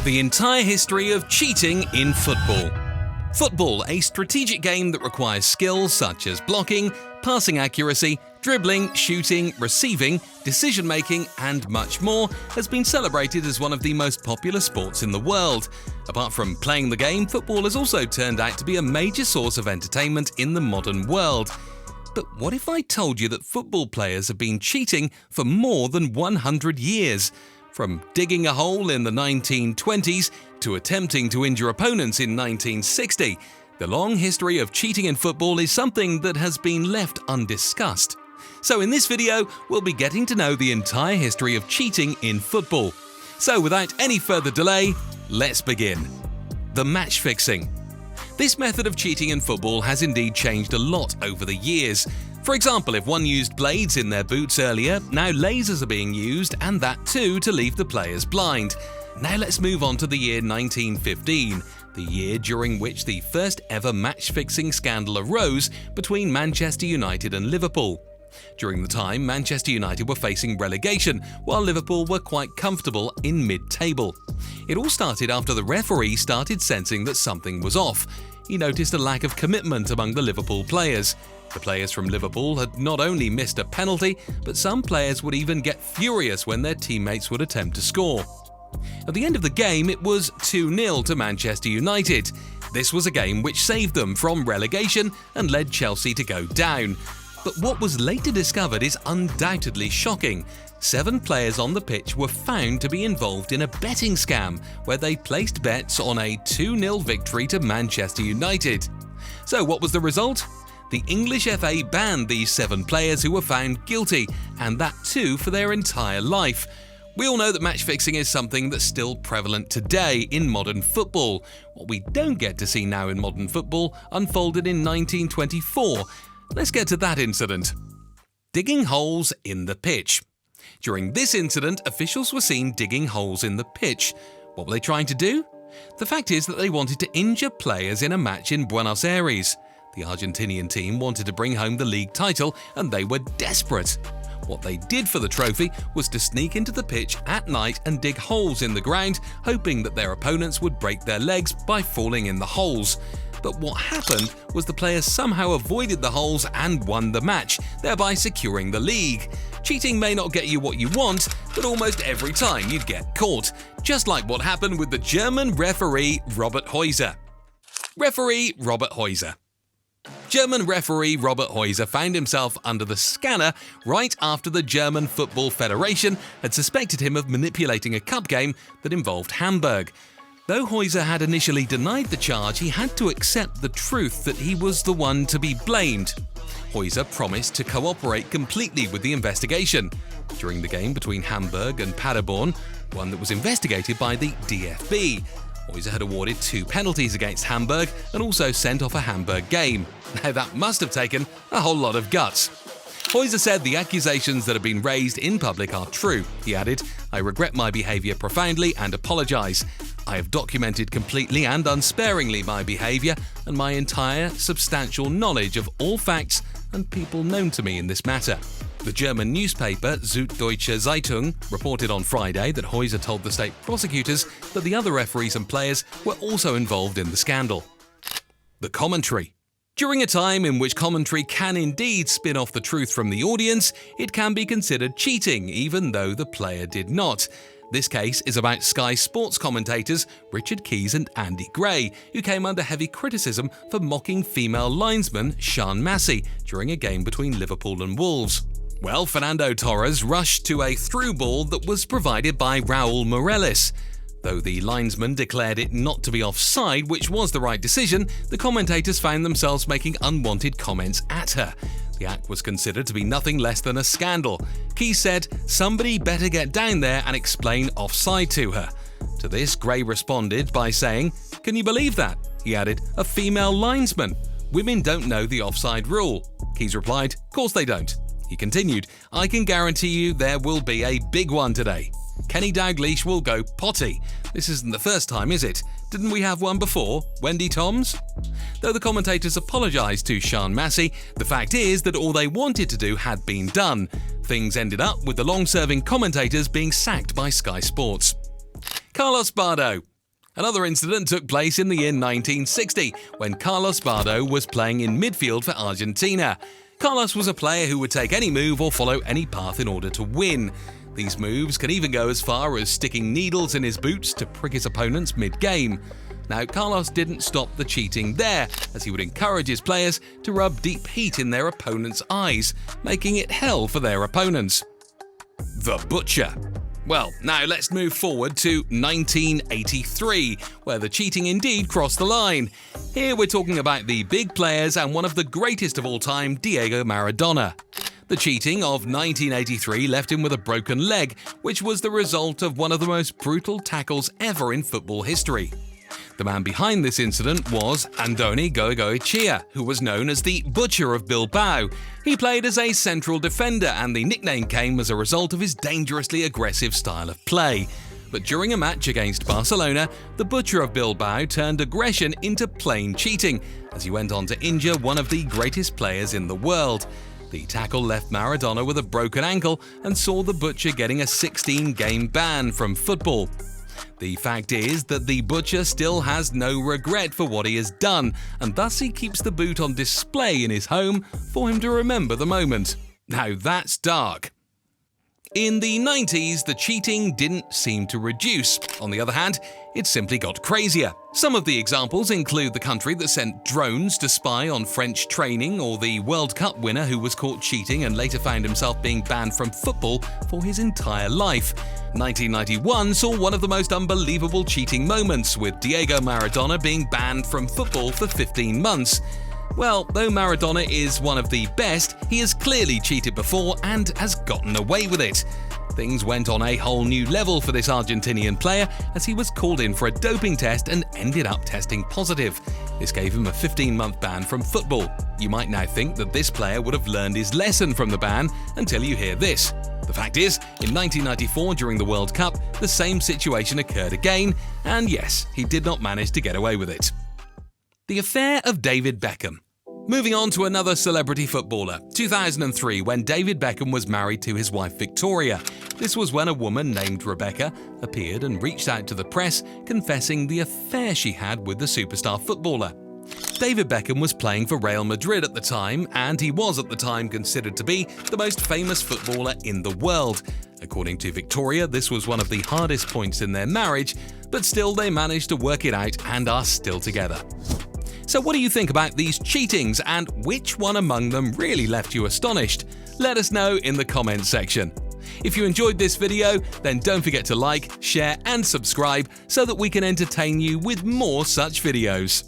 The entire history of cheating in football. Football, a strategic game that requires skills such as blocking, passing accuracy, dribbling, shooting, receiving, decision-making, and much more, has been celebrated as one of the most popular sports in the world. Apart from playing the game, football has also turned out to be a major source of entertainment in the modern world. But what if I told you that football players have been cheating for more than 100 years? From digging a hole in the 1920s to attempting to injure opponents in 1960, the long history of cheating in football is something that has been left undiscussed. So in this video, we'll be getting to know the entire history of cheating in football. So without any further delay, let's begin. The match fixing. This method of cheating in football has indeed changed a lot over the years. For example, if one used blades in their boots earlier, now lasers are being used, and that too to leave the players blind. Now let's move on to the year 1915, the year during which the first ever match-fixing scandal arose between Manchester United and Liverpool. During the time, Manchester United were facing relegation, while Liverpool were quite comfortable in mid-table. It all started after the referee started sensing that something was off. He noticed a lack of commitment among the Liverpool players. The players from Liverpool had not only missed a penalty, but some players would even get furious when their teammates would attempt to score. At the end of the game, it was 2-0 to Manchester United. This was a game which saved them from relegation and led Chelsea to go down. But what was later discovered is undoubtedly shocking. 7 players on the pitch were found to be involved in a betting scam where they placed bets on a 2-0 victory to Manchester United. So what was the result? The English FA banned these 7 players who were found guilty, and that too for their entire life. We all know that match fixing is something that's still prevalent today in modern football. What we don't get to see now in modern football unfolded in 1924. Let's get to that incident. Digging holes in the pitch. During this incident, officials were seen digging holes in the pitch. What were they trying to do? The fact is that they wanted to injure players in a match in Buenos Aires. The Argentinian team wanted to bring home the league title, and they were desperate. What they did for the trophy was to sneak into the pitch at night and dig holes in the ground, hoping that their opponents would break their legs by falling in the holes. But what happened was the players somehow avoided the holes and won the match, thereby securing the league. Cheating may not get you what you want, but almost every time you'd get caught, just like what happened with the German referee Robert Heuser. Referee Robert Heuser. German referee Robert Heuser found himself under the scanner right after the German Football Federation had suspected him of manipulating a cup game that involved Hamburg. Though Heuser had initially denied the charge, he had to accept the truth that he was the one to be blamed. Heuser promised to cooperate completely with the investigation. During the game between Hamburg and Paderborn, one that was investigated by the DFB, Heuser had awarded 2 penalties against Hamburg and also sent off a Hamburg game. Now that must have taken a whole lot of guts. Heuser said the accusations that have been raised in public are true. He added, "I regret my behaviour profoundly and apologise. I have documented completely and unsparingly my behaviour and my entire substantial knowledge of all facts and people known to me in this matter." The German newspaper Süddeutsche Zeitung reported on Friday that Heuser told the state prosecutors that the other referees and players were also involved in the scandal. The commentary. During a time in which commentary can indeed spin off the truth from the audience, it can be considered cheating, even though the player did not. This case is about Sky Sports commentators Richard Keys and Andy Gray, who came under heavy criticism for mocking female linesman Sian Massey during a game between Liverpool and Wolves. Well, Fernando Torres rushed to a through ball that was provided by Raul Morales. Though the linesman declared it not to be offside, which was the right decision, the commentators found themselves making unwanted comments at her. The act was considered to be nothing less than a scandal. Keys said, "Somebody better get down there and explain offside to her." To this, Gray responded by saying, "Can you believe that?" He added, "A female linesman. Women don't know the offside rule." Keys replied, "Course they don't." He continued, "I can guarantee you there will be a big one today. Kenny Dalglish will go potty. This isn't the first time, is it? Didn't we have one before? Wendy Toms?" Though the commentators apologised to Sian Massey, the fact is that all they wanted to do had been done. Things ended up with the long-serving commentators being sacked by Sky Sports. Carlos Bardo. Another incident took place in the year 1960 when Carlos Bardo was playing in midfield for Argentina. Carlos was a player who would take any move or follow any path in order to win. These moves can even go as far as sticking needles in his boots to prick his opponents mid-game. Now, Carlos didn't stop the cheating there, as he would encourage his players to rub deep heat in their opponents' eyes, making it hell for their opponents. The Butcher. Well, now let's move forward to 1983, where the cheating indeed crossed the line. Here we're talking about the big players and one of the greatest of all time, Diego Maradona. The cheating of 1983 left him with a broken leg, which was the result of one of the most brutal tackles ever in football history. The man behind this incident was Andoni Goicoechea, who was known as the Butcher of Bilbao. He played as a central defender, and the nickname came as a result of his dangerously aggressive style of play. But during a match against Barcelona, the Butcher of Bilbao turned aggression into plain cheating, as he went on to injure one of the greatest players in the world. The tackle left Maradona with a broken ankle and saw the Butcher getting a 16-game ban from football. The fact is that the Butcher still has no regret for what he has done, and thus he keeps the boot on display in his home for him to remember the moment. Now that's dark. In the 90s, the cheating didn't seem to reduce. On the other hand, it simply got crazier. Some of the examples include the country that sent drones to spy on French training, or the World Cup winner who was caught cheating and later found himself being banned from football for his entire life. 1991 saw one of the most unbelievable cheating moments, with Diego Maradona being banned from football for 15 months. Well, though Maradona is one of the best, he has clearly cheated before and has gotten away with it. Things went on a whole new level for this Argentinian player, as he was called in for a doping test and ended up testing positive. This gave him a 15-month ban from football. You might now think that this player would have learned his lesson from the ban until you hear this. The fact is, in 1994 during the World Cup, the same situation occurred again, and yes, he did not manage to get away with it. The affair of David Beckham. Moving on to another celebrity footballer, 2003, when David Beckham was married to his wife Victoria. This was when a woman named Rebecca appeared and reached out to the press, confessing the affair she had with the superstar footballer. David Beckham was playing for Real Madrid at the time, and he was at the time considered to be the most famous footballer in the world. According to Victoria, this was one of the hardest points in their marriage, but still they managed to work it out and are still together. So what do you think about these cheatings, and which one among them really left you astonished? Let us know in the comments section. If you enjoyed this video, then don't forget to like, share and subscribe so that we can entertain you with more such videos.